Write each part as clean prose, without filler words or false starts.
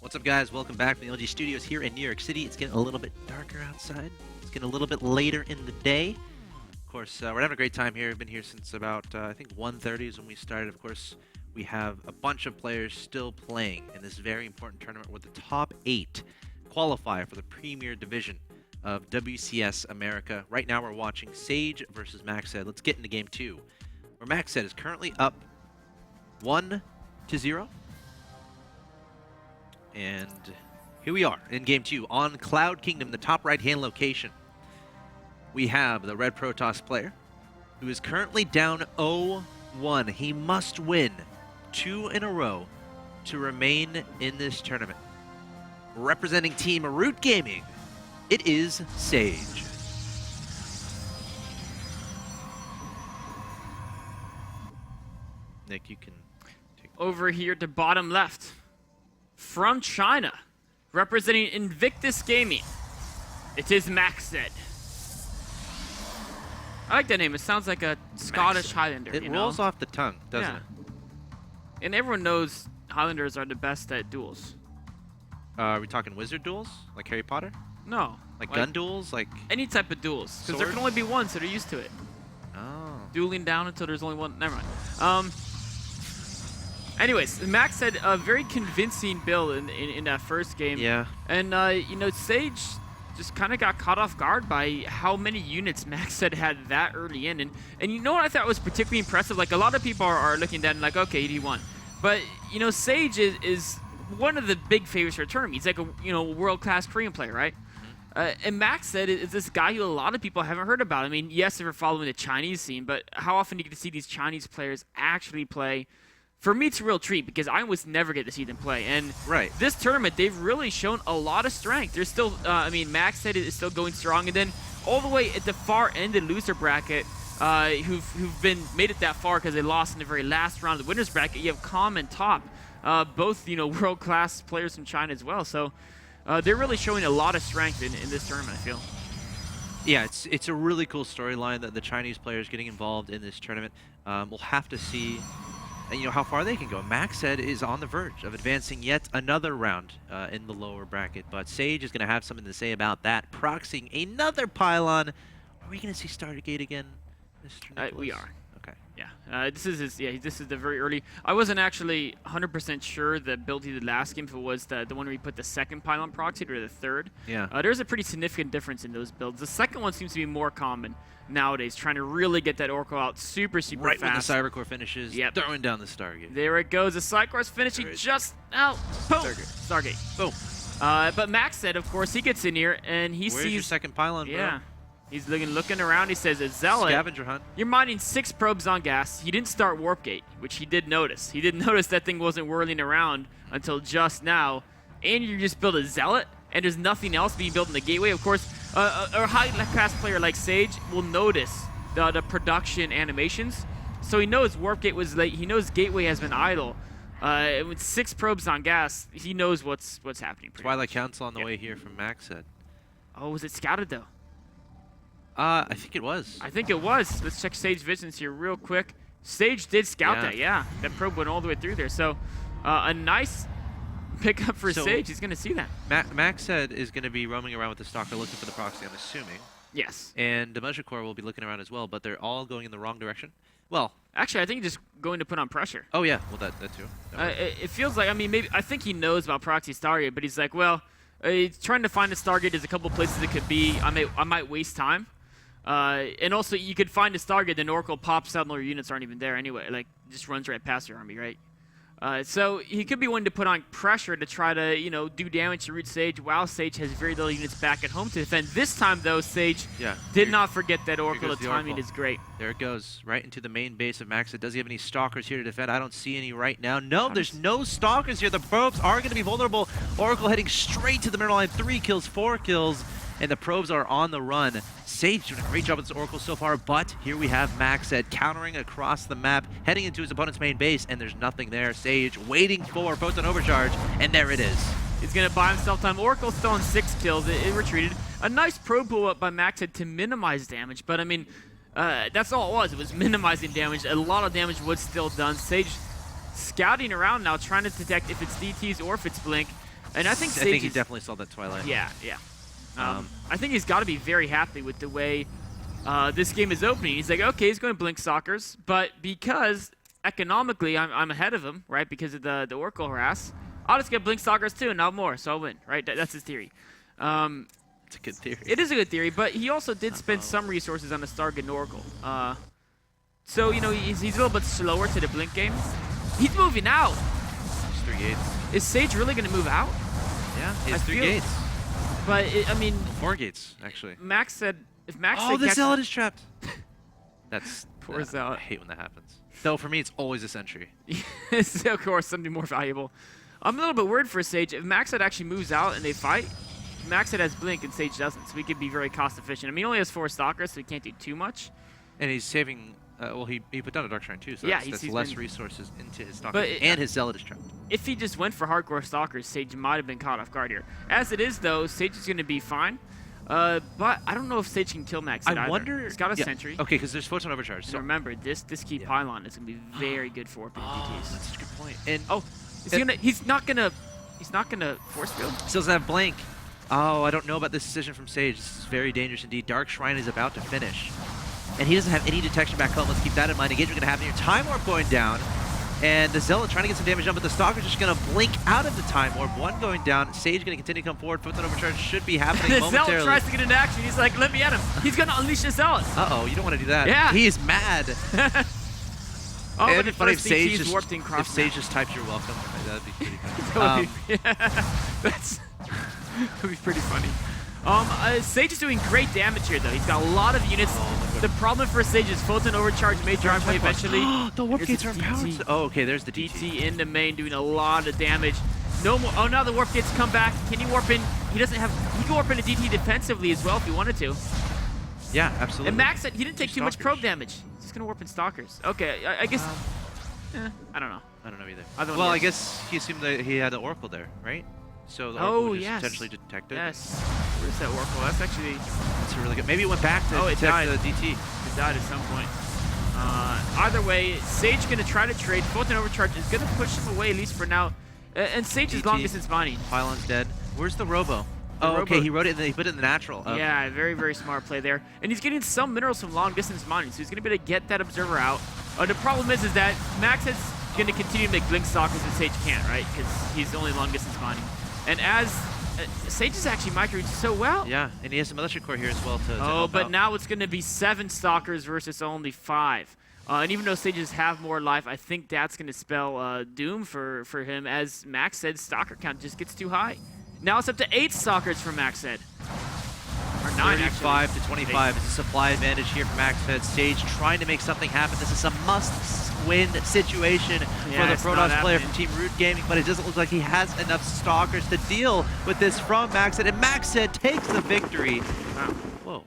What's up, guys? Welcome back to the LG Studios here in New York City. It's getting a little bit darker outside. It's getting a little bit later in the day. Of course, we're having a great time here. We've been here since about, I think, 1:30 is when we started. Of course, we have a bunch of players still playing in this very important tournament where the top 8 qualify for the Premier Division of WCS America. Right now, we're watching Sage versus Macsed. Let's get into Game 2, where Macsed is currently up 1-0. And here we are in Game 2 on Cloud Kingdom, the top right-hand location. We have the Red Protoss player, who is currently down 0-1. He must win 2 in a row to remain in this tournament. Representing Team Root Gaming, it is Sage. Nick, you can take over here to bottom left. From China, representing Invictus Gaming, it is Macsed. I like that name. It sounds like a Scottish Highlander. It rolls off the tongue, doesn't it? And everyone knows Highlanders are the best at duels. Are we talking wizard duels? Like Harry Potter? No. Like gun duels? Like any type of duels. Because there can only be one, so they're used to it. Oh. Dueling down until there's only one. Never mind. Anyways, Max had a very convincing build in that first game. Yeah. And, you know, Sage just kind of got caught off guard by how many units Max had that early in. And you know what I thought was particularly impressive? Like, a lot of people are looking at that and like, okay, he won. But, you know, Sage is one of the big favorites for a tournament. He's like a, you know, world-class Korean player, right? And Macsed is this guy who a lot of people haven't heard about. I mean, yes, if you're following the Chinese scene, but how often do you get to see these Chinese players actually play? For me, it's a real treat because I almost never get to see them play. And this tournament, they've really shown a lot of strength. They're still, I mean, Macsed is still going strong. And then all the way at the far end of the loser bracket, who've been made it that far because they lost in the very last round of the winners bracket, you have Com and Top, both, you know, world-class players from China as well. So they're really showing a lot of strength in this tournament, I feel. Yeah, it's a really cool storyline that the Chinese players getting involved in this tournament. We'll have to see, you know, how far they can go. Macsed is on the verge of advancing yet another round in the lower bracket, but Sage is going to have something to say about that. Proxying another pylon. Are we going to see Stargate again? We are. Okay. Yeah. This is the very early. I wasn't actually 100% sure the build he did last game if it was the one where he put the second pylon proxied or the third. Yeah. There's a pretty significant difference in those builds. The second one seems to be more common nowadays, trying to really get that Oracle out super fast. Right when the Cybercore finishes, throwing down the Stargate. There it goes. The Cybercore's finishing just out. Boom. Stargate. Boom. But Macsed, of course, he gets in here and he Where's sees your second pylon, bro? Yeah. He's looking around. He says, "A zealot. Scavenger hunt. You're mining 6 probes on gas." He didn't start Warp Gate, which he did notice. He didn't notice that thing wasn't whirling around until just now. And you just build a zealot, and there's nothing else being built in the gateway. Of course, a high-class player like Sage will notice the production animations, so he knows Warp Gate was late. He knows Gateway has been idle. With 6 probes on gas, he knows what's happening. Twilight Council on the way here from Macsed. Oh, was it scouted though? I think it was. I think it was. Let's check Sage visions here real quick. Sage did scout that, yeah. That probe went all the way through there. So a nice pickup for Sage. He's going to see that. Macsed is going to be roaming around with the Stalker looking for the proxy, I'm assuming. Yes. And the Measure Core will be looking around as well, but they're all going in the wrong direction. Well, actually, I think he's just going to put on pressure. Oh, yeah. Well, that too. It feels like, I mean, maybe I think he knows about Proxy Stargate, but he's like, well, he's trying to find a Stargate. There's a couple places it could be. I might waste time. And also, you could find a Stargate, then Oracle pops out and all your units aren't even there anyway. Like, just runs right past your army, right? So he could be willing to put on pressure to try to, you know, do damage to Root Sage while Sage has very little units back at home to defend. This time, though, Sage did not forget that Oracle. The timing is great. There it goes, right into the main base of Macsed. Does he have any Stalkers here to defend? I don't see any right now. No, there's no Stalkers here. The probes are going to be vulnerable. Oracle heading straight to the middle line. 3 kills, 4 kills. And the probes are on the run. Sage doing a great job with this Oracle so far, but here we have Macsed countering across the map, heading into his opponent's main base, and there's nothing there. Sage waiting for Photon Overcharge, and there it is. He's going to buy himself time. Oracle still on 6 kills. It retreated. A nice probe pull up by Macsed to minimize damage, but I mean, that's all it was. It was minimizing damage. A lot of damage was still done. Sage scouting around now, trying to detect if it's DTs or if it's Blink. And I think I Sage think he is, definitely saw that Twilight. Yeah. I think he's got to be very happy with the way this game is opening. He's like, okay, he's going to blink Stalkers, but because economically I'm ahead of him, right, because of the Oracle harass, I'll just get blink Stalkers too, and not more, so I'll win, right? That's his theory. It's a good theory. It is a good theory, but he also did spend some resources on the Stargate Oracle. So, you know, he's a little bit slower to the blink game. He's moving out. He's 3 gates. Is Sage really going to move out? Yeah, he has 3 gates. But, I mean... 4 gates, actually. Max said... If Max Oh, said the Zealot is trapped. That's... Poor Zealot. I hate when that happens. Though, for me, it's always a sentry. So, of course, something more valuable. I'm a little bit worried for Sage. If Macsed actually moves out and they fight, Macsed has blink and Sage doesn't, so he could be very cost efficient. I mean, he only has 4 Stalkers, so he can't do too much. And he's saving... well, he put down a Dark Shrine too, so yeah, that's less resources into his Stalker. But and his Zealot is trapped. If he just went for hardcore Stalkers, Sage might have been caught off guard here. As it is, though, Sage is going to be fine. But I don't know if Sage can kill Macsed either. I wonder... He's got a sentry. Okay, because there's Photon Overcharge. So So remember, this key pylon is going to be very good for opening DTs. That's such a good point. And He's not gonna force field. still doesn't have Blank. Oh, I don't know about this decision from Sage. This is very dangerous indeed. Dark Shrine is about to finish. And he doesn't have any detection back home. Let's keep that in mind. Engagement going to happen here. Time Warp going down. And the Zealot trying to get some damage done, but the Stalker's just going to blink out of the Time Warp. 1 going down. Sage going to continue to come forward. Photon Overcharge should be happening The momentarily. Zealot tries to get into action. He's like, let me at him. He's going to unleash the Zealot. Uh-oh, you don't want to do that. Yeah. He is mad. Oh, It'd but be the funny first if Sage DT is just, warped in cross if Sage just typed "You're welcome." That'd be pretty funny. that would be pretty funny. Sage is doing great damage here, though. He's got a lot of units. The problem for Sage is Photon Overcharge may drive away eventually. The warp Here's gates the are empowered. DT. Oh, okay, there's the DT in the main doing a lot of damage. No more. Oh, now the warp gates come back. Can he warp in? He doesn't have. He can warp into DT defensively as well if he wanted to. Yeah, absolutely. And Max said he didn't take too much Stalkers. probe damage. He's just gonna warp in Stalkers. Okay, I guess. I don't know. I don't know either. Other one Well, I works. guess he assumed that he had the Oracle there, right? So the Oh, Oracle would just yes. potentially detect it. Yes. Where's that Oracle? That's actually. That's a really good. Maybe it went back to Oh, it detect died. the DT. It died at some point. Either way, Sage gonna try to trade. Photon Overcharge is gonna push him away at least for now. And Sage is DT. long distance mining. Pylon's dead. Where's the Robo? Oh, okay, Robo- he wrote it. He put it in the natural. Okay. Yeah, very, very smart play there. And he's getting some minerals from long distance mining, so he's gonna be able to get that Observer out. The problem is that Max is gonna continue to make blink Stalkers and Sage can't, right? Because he's only long distance mining. And as Sage is actually microed so well. Yeah, and he has some Militia Core here as well to Oh, help but out. now it's going to be 7 Stalkers versus only 5. And even though Sages have more life, I think that's going to spell doom for him. As Max said, Stalker count just gets too high. Now it's up to 8 Stalkers for Max said. Or 9, 35 actually. to 25 is a supply advantage here for Macsed. Sage trying to make something happen. This is a must-win situation Yeah, for it's the not Protoss player happening. from Team Root Gaming, but it doesn't look like he has enough Stalkers to deal with this from Macsed, and Macsed takes the victory. Wow. Whoa,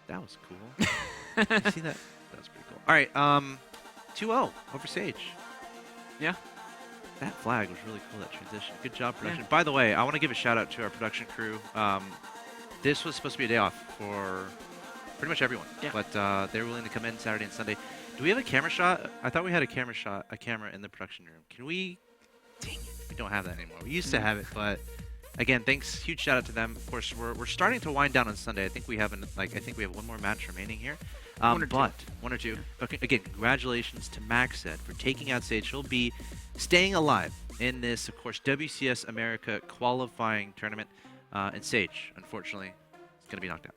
that was cool. You see that? That was pretty cool. All right, 2-0 over Sage. Yeah. That flag was really cool, that transition. Good job, production. By the way, I want to give a shout out to our production crew. This was supposed to be a day off for pretty much everyone, Yeah. but they were willing to come in Saturday and Sunday. Do we have a camera shot? I thought we had a camera in the production room. Can we? Dang it, we don't have that anymore. We used to have it, but again, thanks. Huge shout out to them. Of course, we're starting to wind down on Sunday. I think we have one more match remaining here. One or two. Yeah. Okay, again, congratulations to Macsed for taking out Sage. He'll be staying alive in this, of course, WCS America qualifying tournament. And Sage, unfortunately, is going to be knocked out.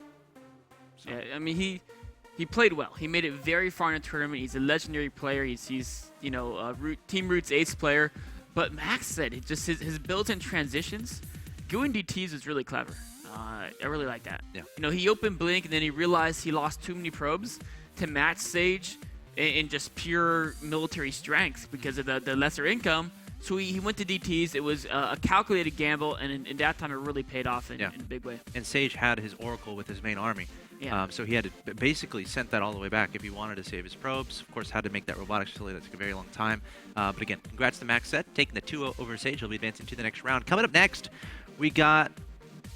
So. Yeah, I mean, he played well. He made it very far in the tournament. He's a legendary player. He's you know, Team Root's ace player. But Max said it just his built-in transitions, going DTs was really clever. I really like that. Yeah. You know, he opened Blink and then he realized he lost too many probes to match Sage in just pure military strength because of the lesser income. So he went to DTs. It was a calculated gamble, and in that time it really paid off in a big way. And Sage had his Oracle with his main army. Yeah. So he had to basically sent that all the way back if he wanted to save his probes. Of course, had to make that robotics facility. That took a very long time. But again, congrats to Macsed, taking the 2-0 over Sage. He'll be advancing to the next round. Coming up next, we got,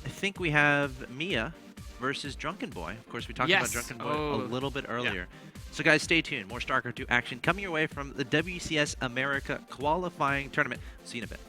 I think we have Mia versus Drunken Boy. Of course, we talked about Drunken Boy a little bit earlier. So guys, stay tuned. More StarCraft 2 action coming your way from the WCS America qualifying tournament. See you in a bit.